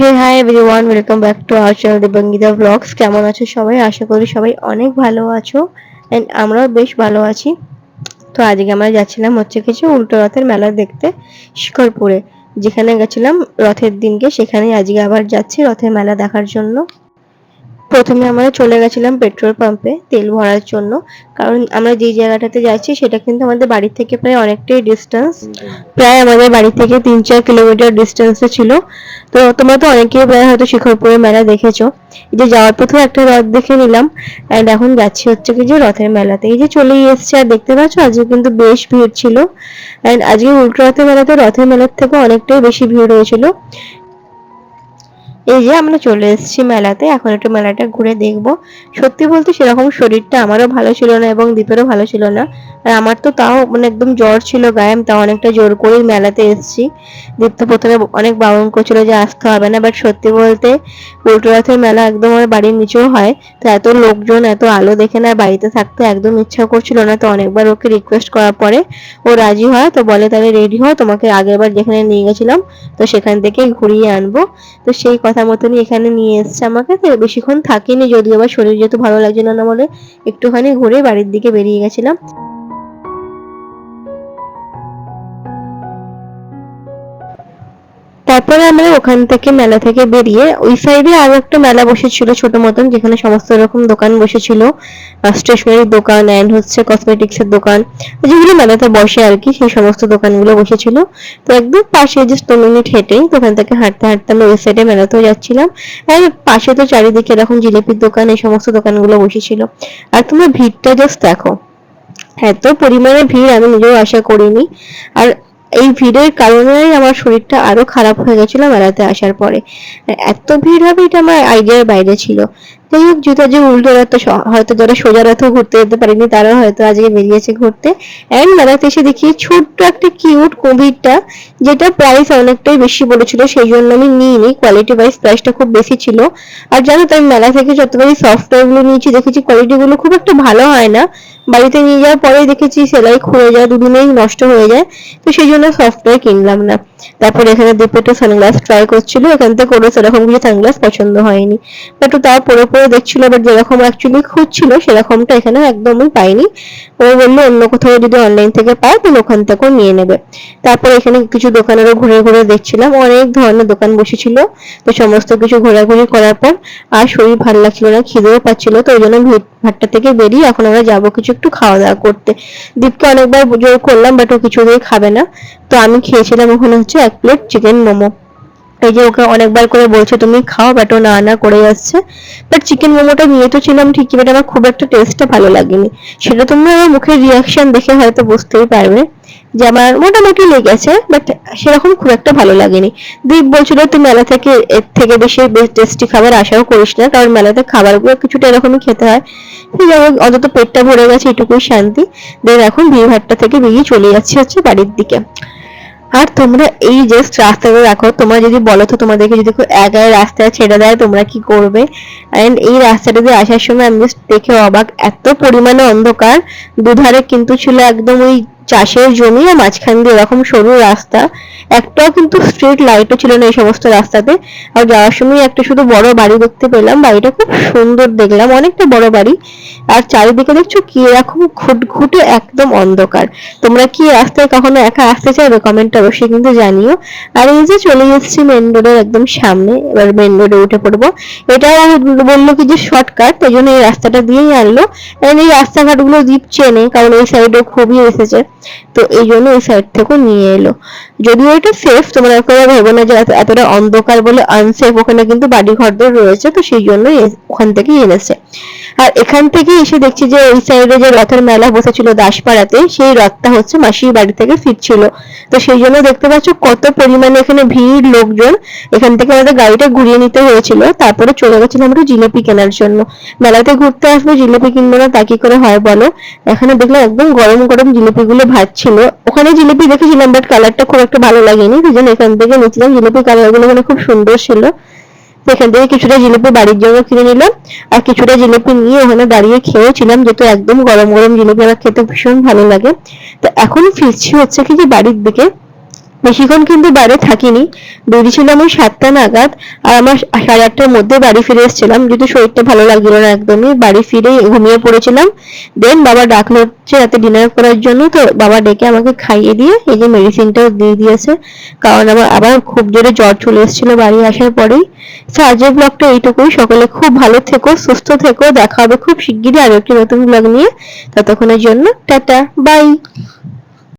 Hey hi everyone, welcome back to our channel Debangita blogs. কেমন আছো সবাই? আশা করি সবাই অনেক ভালো আছো এন্ড আমরাও বেশ ভালো আছি। তো আজকে আমরা যাচ্ছিলাম কিছু উল্টো রথের মেলা দেখতে শিকরপুরে। যেখানে গেছিলাম রথের দিনকে, সেখানেই আজকে আবার যাচ্ছি রথের মেলা দেখার জন্য। প্রথমে আমরা চলে গেছিলাম পেট্রোল পাম্পে তেল ভরার জন্য, কারণ আমরা যে জায়গাটাতে যাচ্ছি সেটা কিন্তু আমাদের বাড়ি থেকে প্রায় অনেকটাই ডিস্টেন্স। প্রায় আমাদের বাড়ি থেকে 3-4 কিলোমিটার ডিস্টেন্সে ছিল। তো তোমরা তো অনেকেই প্রায় হয়তো শিখরপুরে মেলা দেখেছো। এই যে যাওয়ার পথে একটা রথ দেখে নিলাম, এন্ড এখন যাচ্ছি কি যে রথের মেলাতে। এই যে চলেই এসছে, আর দেখতে পাচ্ছ আজকে কিন্তু বেশ ভিড় ছিল। এন্ড আজকে উল্টো রথের মেলাতে রথের মেলার থেকে অনেকটাই বেশি ভিড় হয়েছিল। এই যে আমরা চলে এসেছি মেলাতে, এখন একটু মেলাটা ঘুরে দেখবো। সত্যি বলতে সেরকম শরীরটা আমারও ভালো ছিল না এবং দীপেরও ভালো ছিল না। আর আমার তো তাও একদম জ্বর ছিল গায়ে, তাও অনেকটা জোর করেই মেলাতে এসেছি। দীপ তো প্রথমে অনেক বারণ করছিল যে আসতে হবে না, বাট সত্যি বলতে উল্টো রথের মেলা একদম আমার বাড়ির নিচেও হয়। তো এত লোকজন এত আলো দেখে না বাড়িতে থাকতে একদম ইচ্ছা করছিল না। তো অনেকবার ওকে রিকোয়েস্ট করার পরে ও রাজি হয়। তো বলে তাহলে রেডি হও, তোমাকে আগেরবার যেখানে নিয়ে গেছিলাম তো সেখান থেকে ঘুরিয়ে আনবো। তো সেই কথা মতনই এখানে নিয়ে এসছে আমাকে। তো বেশিক্ষণ থাকিনি, যদিও আবার শরীর যেহেতু ভালো লাগছিল না বলে একটুখানি ঘুরে বাড়ির দিকে বেরিয়ে গেছিলাম। তারপরে আমরা ওখান থেকে মেলা থেকে বেরিয়ে ওই সাইডে আরো একটা মেলা বসেছিল ছোট মতন, যেখানে সমস্ত রকম দোকান বসেছিল। স্টেশনারি দোকান এন্ড কসমেটিক্স এর দোকান, যেগুলো মেলাতে বসে আর কি, সেই সমস্ত দোকানগুলো বসেছিল। তো একদম পাশে জাস্ট 2 মিনিট হেঁটেই তো ওখান থেকে হাঁটতে হাঁটতে আমরা ওই সাইডে মেলাতেও যাচ্ছিলাম। আর পাশে তো চারিদিকে এরকম জিলিপির দোকান, এই সমস্ত দোকানগুলো বসেছিল। আর তোমরা ভিড়টা জাস্ট দেখো, এত পরিমাণে ভিড় আমি নিজেও আশা করিনি। আর এই ভিড়ের কারণেই আমার শরীরটা আরো খারাপ হয়ে গেছিল মেলাতে আসার পরে। এত ভিড় হবে এটা আমার আইডিয়ার বাইরে ছিল। যাই হোক, যেহেতু আজকে উল্টো রথ, হয়তো যারা সোজা রথও ঘুরতে যেতে পারেনি তারা হয়তো আজকে বেরিয়েছে ঘুরতে। এন্ড মেলাতে এসে দেখি ছোট্ট একটা কিউট কুমিরটা, যেটা প্রাইস অনেকটাই বেশি বলেছিল, সেই জন্য আমি নিইনি। কোয়ালিটি ওয়াইজ প্রাইসটা খুব বেশি ছিল। আর জানো তো আমি মেলা থেকে যতবারই সফটওয়্যার গুলো নিয়েছি দেখেছি কোয়ালিটি গুলো খুব একটা ভালো হয় না। বাড়িতে নিয়ে যাওয়ার পরে দেখেছি সেলাই খুলে যায়, দুদিনেই নষ্ট হয়ে যায়। তো সেই জন্য সফটওয়্যার কিনলাম না। তারপর এখানে দুটো সানগ্লাস ট্রাই করছিল, এখান থেকে কোনো সেরকম কিছু সানগ্লাস পছন্দ হয়নি। বাট তাও পরে পরে দেখছিল, বাট যেরকম অ্যাকচুয়ালি খুঁজছিল সেরকমটা এখানে একদমই পাইনি। ও বললো অন্য কোথাও যদি অনলাইন থেকে পায় তাহলে ওখান থেকেও নিয়ে নেবে। তারপর এখানে কিছু দোকানেরও ঘুরে ঘুরে দেখছিলাম, অনেক ধরনের দোকান বসেছিল। তো সমস্ত কিছু ঘোরাঘুরি করার পর আর শরীর ভালো লাগছিল না, খিদেও পাচ্ছিল। তো ওই জন্য ভাট্টা থেকে বেরিয়ে এখন আমরা যাবো কিছু একটু খাওয়া দাওয়া করতে। দীপকে অনেকবার জোর করলাম, বাট ও কিছুতেই খাবে না। তো আমি খেয়েছিলাম ওখানে 1 প্লেট চিকেন মোমো। এই যে ওকে অনেকবার করে বলছে তুমি খাও, বাট ও না না করে যাচ্ছে। বাট চিকেন মোমোটা নিয়ে তো ছিলাম ঠিকই, বাট আমার খুব একটা টেস্টটা ভালো লাগেনি। সেটা তোমরা আমার মুখের রিয়াকশন দেখে হয়তো বুঝতেই পারবে যে আমার মোটামুটি লেগেছে, বাট সেরকম খুব একটা ভালো লাগেনি। দীপ বলছিল তুই মেলা থেকে এর থেকে বেশি টেস্টি খাবার আশাও করিস না, কারণ মেলাতে খাবারগুলো কিছুটা এরকমই খেতে হয়। যাই হোক, অন্তত পেটটা ভরে গেছে, এটুকুই শান্তি। দেন এখন ভিড়ভাট্টা থেকে বেরিয়ে চলে যাচ্ছি বাড়ির দিকে। আর তোমরা এই জাস্ট রাস্তাটা দেখো, তোমরা যদি বলো তো তোমাদেরকে যদি কেউ একাই রাস্তায় ছেড়ে দেয় তোমরা কি করবে? এন্ড এই রাস্তাটা দিয়ে আসার সময় আমি জাস্ট দেখে অবাক, এত পরিমাণে অন্ধকার। দুধারে কিন্তু ছিল একদম ওই চাষের জমি, আর মাঝখান দিয়ে এরকম সরু রাস্তা। একটাও কিন্তু স্ট্রিট লাইটও ছিল না এই সমস্ত রাস্তাতে। আর যাওয়ার সময় একটা শুধু বড় বাড়ি দেখতে পেলাম, বাড়িটা খুব সুন্দর দেখলাম, অনেকটা বড় বাড়ি। আর চারিদিকে দেখছো কি এরকম ঘুটঘুটে একদম অন্ধকার। তোমরা কি রাস্তায় কখনো একা আসতে চাইবে কমেন্টে অবশ্যই কিন্তু জানিও। আর এই যে চলে এসেছি মেন রোডের একদম সামনে, এবার মেন রোডে উঠে পড়বো। এটাও বললো কি যে শর্টকাট, তাই জন্য এই রাস্তাটা দিয়েই আনলো। এই রাস্তাঘাট গুলো দ্বীপ চেনে, কারণ এই সাইডে খুবই এসেছে। তো এই জন্য এই সাইড থেকেও নিয়ে এলো। যদিও এটা সেফ, তোমরা করে ভেবো না যে এতটা অন্ধকার বলে আনসেফ, ওখানে কিন্তু বাড়ি ঘরদর রয়েছে, তো সেই জন্যই ওখান থেকেই এনেছে। আর এখান থেকে এসে দেখছি যে ওই সাইডে যে রথের মেলা বসেছিল দাসপাড়াতে, সেই রথটা মাসির বাড়ি থেকে ফিরছিল। তো সেই জন্য দেখতে পাচ্ছ কত পরিমাণে এখানে ভিড়, লোকজন। এখান থেকে আমাদের গাড়িটা ঘুরিয়ে নিতে হয়েছিল, তারপরে চলে গেছিলাম আমরা জিলিপি কেনার জন্য। মেলাতে ঘুরতে আসবো, জিলিপি কিনবো না তা কি করে হয় বলো? এখানে দেখলাম একদম গরম গরম জিলিপি গুলো ভাজছিল। ওখানে জিলিপি দেখেছিলাম, বাট কালারটা খুব একটা ভালো লাগেনি, সেই জন্য এখান থেকে নিয়েছিলাম। জিলিপি কালার গুলো খুব সুন্দর ছিল। সেখান থেকে কিছুটা জিলিপি বাড়ির জন্য কিনে নিলাম, আর কিছুটা জিলিপি নিয়ে ওখানে দাঁড়িয়ে খেয়েছিলাম, যেহেতু একদম গরম গরম জিলিপি আমার খেতে ভীষণ ভালো লাগে। তো এখন ফিরছি কি যে বাড়ির দিকে। বেশিক্ষণ কিন্তু বাইরে থাকিনি, বেরিয়েছিলাম ওই 7টা নাগাদ। আর আমার 8:30টার মধ্যে বাড়ি ফিরে এসেছিলাম, যেহেতু শরীরটা ভালো লাগছিল না একদমই। বাড়ি ফিরে ঘুমিয়ে পড়েছিলাম। দেন বাবা ডাকলো হচ্ছে রাতে ডিনার করার জন্য, তো বাবা ডেকে আমাকে খাইয়ে দিয়ে এই যে মেডিসিনটাও দিয়ে দিয়েছে, কারণ আমার আবার খুব জোরে জ্বর চলে এসেছিল বাড়ি আসার পরেই। তো আজকের ব্লগটা এইটুকুই। সকলে খুব ভালো থেকো, সুস্থ থেকো। দেখা হবে খুব শিগগিরই আরো একটি নতুন ব্লগ নিয়ে। ততক্ষণের জন্য টাটা, বাই।